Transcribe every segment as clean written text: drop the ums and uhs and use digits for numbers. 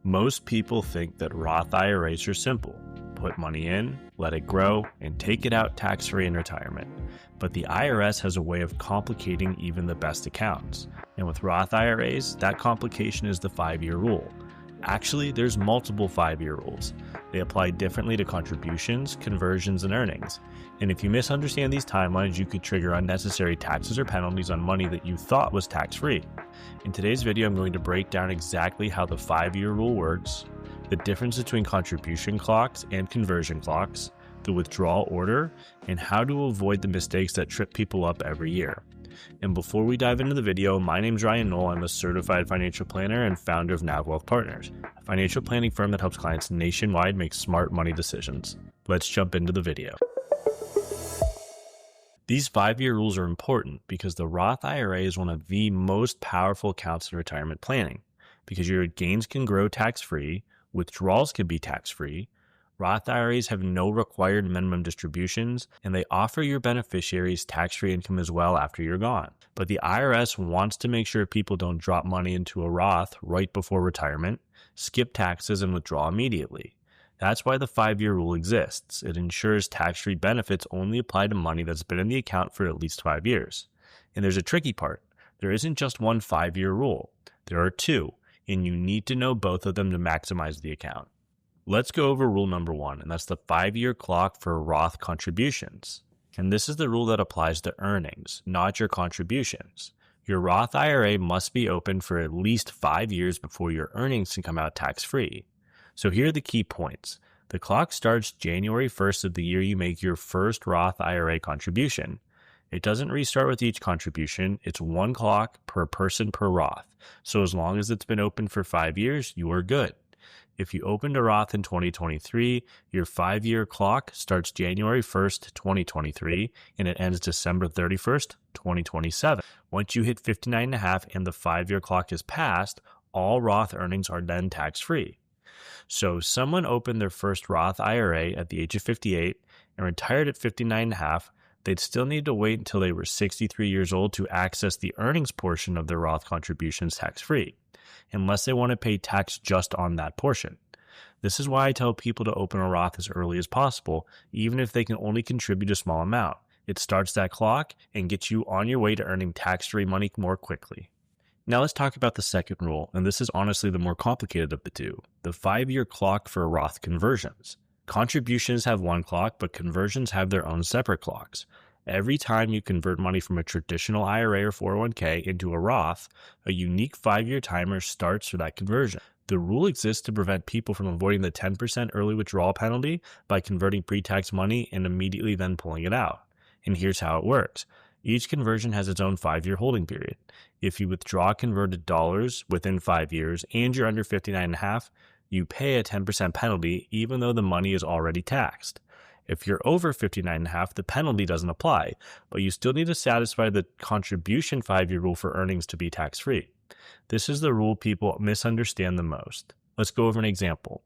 Most people think that Roth IRAs are simple. Put money in, let it grow, and take it out tax-free in retirement. But the IRS has a way of complicating even the best accounts. And with Roth IRAs, that complication is the 5-year rule. Actually, there's multiple 5-year rules. They apply differently to contributions, conversions, and earnings. And if you misunderstand these timelines, you could trigger unnecessary taxes or penalties on money that you thought was tax-free. In today's video, I'm going to break down exactly how the 5-year rule works, the difference between contribution clocks and conversion clocks, the withdrawal order, and how to avoid the mistakes that trip people up every year. And before we dive into the video, my name's Ryan Knoll. I'm a certified financial planner and founder of Nav Wealth Partners, a financial planning firm that helps clients nationwide make smart money decisions. Let's jump into the video. These 5-year rules are important because the Roth IRA is one of the most powerful accounts in retirement planning, because your gains can grow tax-free, withdrawals can be tax-free, Roth IRAs have no required minimum distributions, and they offer your beneficiaries tax-free income as well after you're gone. But the IRS wants to make sure people don't drop money into a Roth right before retirement, skip taxes, and withdraw immediately. That's why the 5-year rule exists. It ensures tax-free benefits only apply to money that's been in the account for at least 5 years. And there's a tricky part. There isn't just one 5-year rule. There are two, and you need to know both of them to maximize the account. Let's go over rule number 1, and that's the 5-year clock for Roth contributions. And this is the rule that applies to earnings, not your contributions. Your Roth IRA must be open for at least 5 years before your earnings can come out tax-free. So here are the key points. The clock starts January 1st of the year you make your first Roth IRA contribution. It doesn't restart with each contribution. It's one clock per person per Roth. So as long as it's been open for 5 years, you are good. If you opened a Roth in 2023, your 5-year clock starts January 1st, 2023, and it ends December 31st, 2027. Once you hit 59.5 and the 5-year clock is passed, all Roth earnings are then tax-free. So if someone opened their first Roth IRA at the age of 58 and retired at 59.5, they'd still need to wait until they were 63 years old to access the earnings portion of their Roth contributions tax-free, unless they want to pay tax just on that portion. This is why I tell people to open a Roth as early as possible, even if they can only contribute a small amount. It starts that clock and gets you on your way to earning tax-free money more quickly. Now let's talk about the second rule, and this is honestly the more complicated of the two, the 5-year clock for Roth conversions. Contributions have one clock, but conversions have their own separate clocks. Every time you convert money from a traditional IRA or 401k into a Roth, a unique 5-year timer starts for that conversion. The rule exists to prevent people from avoiding the 10% early withdrawal penalty by converting pre-tax money and immediately then pulling it out. And here's how it works. Each conversion has its own 5-year holding period. If you withdraw converted dollars within 5 years and you're under 59.5, you pay a 10% penalty even though the money is already taxed. If you're over 59.5, the penalty doesn't apply, but you still need to satisfy the contribution 5-year rule for earnings to be tax-free. This is the rule people misunderstand the most. Let's go over an example.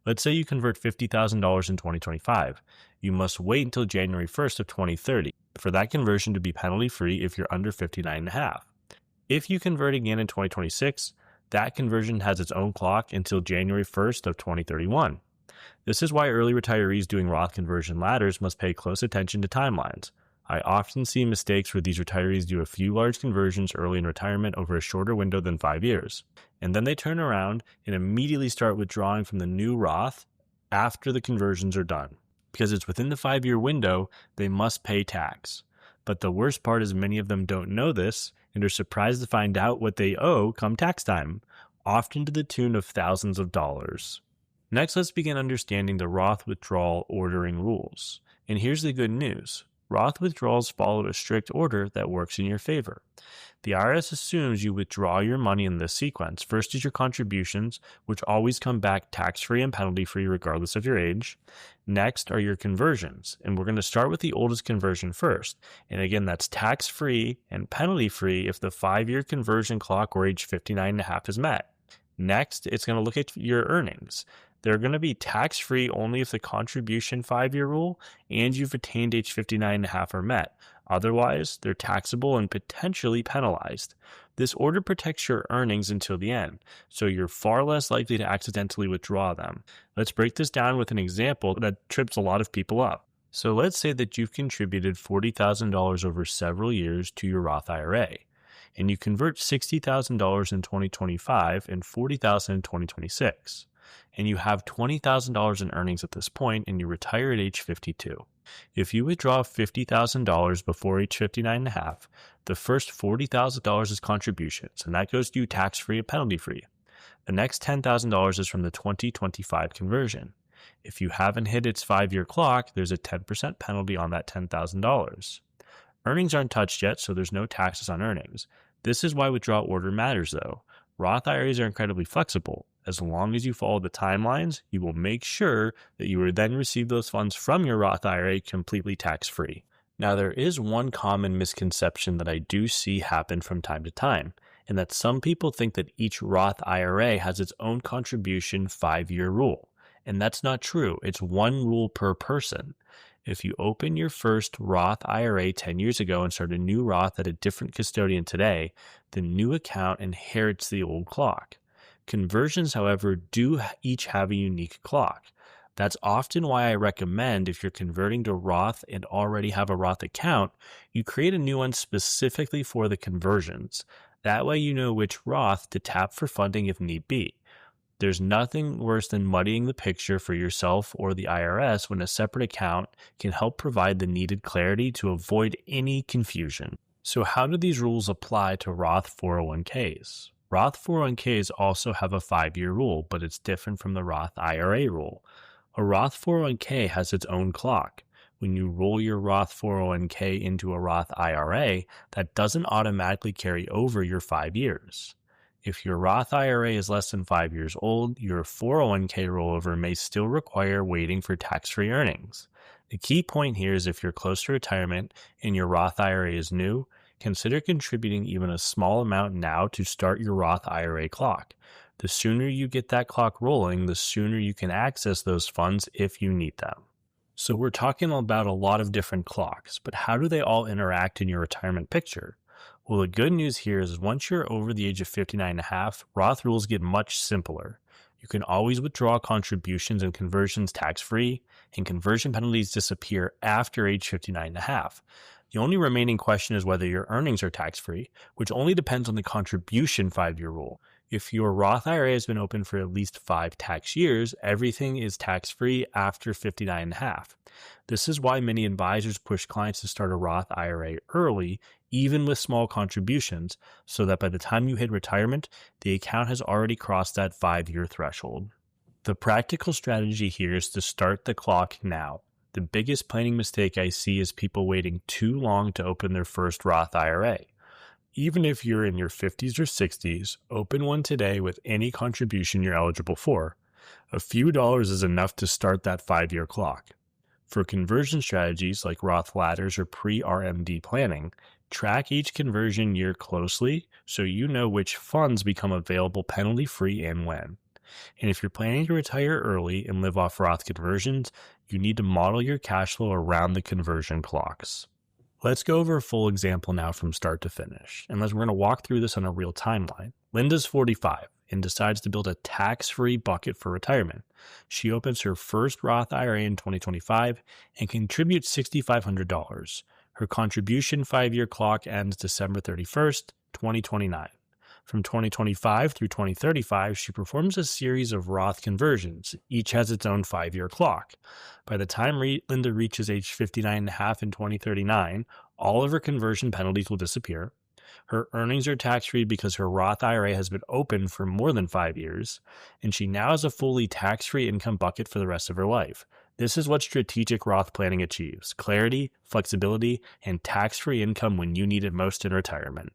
Let's say you convert $50,000 in 2025. You must wait until January 1st of 2030 for that conversion to be penalty-free if you're under 59.5. If you convert again in 2026, that conversion has its own clock until January 1st of 2031. This is why early retirees doing Roth conversion ladders must pay close attention to timelines. I often see mistakes where these retirees do a few large conversions early in retirement over a shorter window than 5 years, and then they turn around and immediately start withdrawing from the new Roth after the conversions are done. Because it's within the 5-year window, they must pay tax. But the worst part is many of them don't know this and are surprised to find out what they owe come tax time, often to the tune of thousands of dollars. Next, let's begin understanding the Roth withdrawal ordering rules. And here's the good news. Roth withdrawals follow a strict order that works in your favor. The IRS assumes you withdraw your money in this sequence. First is your contributions, which always come back tax-free and penalty-free regardless of your age. Next are your conversions, and we're going to start with the oldest conversion first. And again, that's tax-free and penalty-free if the 5-year conversion clock or age 59.5 is met. Next, it's going to look at your earnings. They're going to be tax-free only if the contribution 5-year rule and you've attained age 59.5 are met. Otherwise, they're taxable and potentially penalized. This order protects your earnings until the end, so you're far less likely to accidentally withdraw them. Let's break this down with an example that trips a lot of people up. So let's say that you've contributed $40,000 over several years to your Roth IRA, and you convert $60,000 in 2025 and $40,000 in 2026, and you have $20,000 in earnings at this point, and you retire at age 52. If you withdraw $50,000 before age 59 and a half, the first $40,000 is contributions, and that goes to you tax-free and penalty-free. The next $10,000 is from the 2025 conversion. If you haven't hit its 5-year clock, there's a 10% penalty on that $10,000. Earnings aren't touched yet, so there's no taxes on earnings. This is why withdrawal order matters, though. Roth IRAs are incredibly flexible. As long as you follow the timelines, you will make sure that you will then receive those funds from your Roth IRA completely tax-free. Now, there is one common misconception that I do see happen from time to time, and that some people think that each Roth IRA has its own contribution 5-year rule. And that's not true. It's one rule per person. If you open your first Roth IRA 10 years ago and start a new Roth at a different custodian today, the new account inherits the old clock. Conversions, however, do each have a unique clock. That's often why I recommend, if you're converting to Roth and already have a Roth account, you create a new one specifically for the conversions. That way you know which Roth to tap for funding if need be. There's nothing worse than muddying the picture for yourself or the IRS when a separate account can help provide the needed clarity to avoid any confusion. So how do these rules apply to Roth 401ks? Roth 401ks also have a 5-year rule, but it's different from the Roth IRA rule. A Roth 401k has its own clock. When you roll your Roth 401k into a Roth IRA, that doesn't automatically carry over your 5 years. If your Roth IRA is less than 5 years old, your 401k rollover may still require waiting for tax-free earnings. The key point here is if you're close to retirement and your Roth IRA is new, consider contributing even a small amount now to start your Roth IRA clock. The sooner you get that clock rolling, the sooner you can access those funds if you need them. So we're talking about a lot of different clocks, but how do they all interact in your retirement picture? Well, the good news here is once you're over the age of 59 and a half, Roth rules get much simpler. You can always withdraw contributions and conversions tax-free, and conversion penalties disappear after age 59 and a half. The only remaining question is whether your earnings are tax-free, which only depends on the contribution 5-year rule. If your Roth IRA has been open for at least 5 tax years, everything is tax-free after 59 and a half. This is why many advisors push clients to start a Roth IRA early, even with small contributions, so that by the time you hit retirement, the account has already crossed that 5-year threshold. The practical strategy here is to start the clock now. The biggest planning mistake I see is people waiting too long to open their first Roth IRA. Even if you're in your 50s or 60s, open one today with any contribution you're eligible for. A few dollars is enough to start that 5-year clock. For conversion strategies like Roth ladders or pre-RMD planning, track each conversion year closely so you know which funds become available penalty-free and when. And if you're planning to retire early and live off Roth conversions, you need to model your cash flow around the conversion clocks. Let's go over a full example now from start to finish, and we're going to walk through this on a real timeline. Linda's 45 and decides to build a tax-free bucket for retirement. She opens her first Roth IRA in 2025 and contributes $6,500. Her contribution 5-year clock ends December 31st, 2029. From 2025 through 2035, she performs a series of Roth conversions. Each has its own 5-year clock. By the time Linda reaches age 59 and a half in 2039, all of her conversion penalties will disappear. Her earnings are tax-free because her Roth IRA has been open for more than 5 years, and she now has a fully tax-free income bucket for the rest of her life. This is what strategic Roth planning achieves: clarity, flexibility, and tax-free income when you need it most in retirement.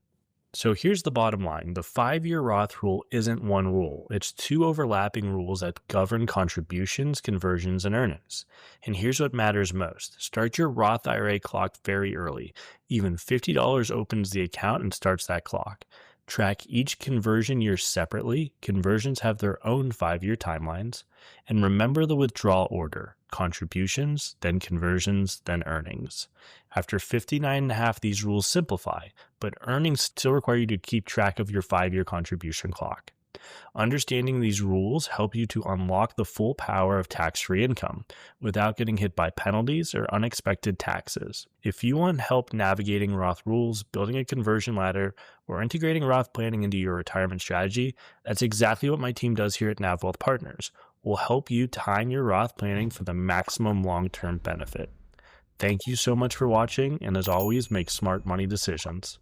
So here's the bottom line. The 5-year Roth rule isn't one rule. It's 2 overlapping rules that govern contributions, conversions, and earnings. And here's what matters most. Start your Roth IRA clock very early. Even $50 opens the account and starts that clock. Track each conversion year separately. Conversions have their own 5-year timelines. And remember the withdrawal order: contributions, then conversions, then earnings. After 59.5, these rules simplify, but earnings still require you to keep track of your 5-year contribution clock. Understanding these rules help you to unlock the full power of tax-free income without getting hit by penalties or unexpected taxes. If you want help navigating Roth rules, building a conversion ladder, or integrating Roth planning into your retirement strategy, that's exactly what my team does here at Nav Wealth Partners. We'll help you time your Roth planning for the maximum long-term benefit. Thank you so much for watching, and as always, make smart money decisions.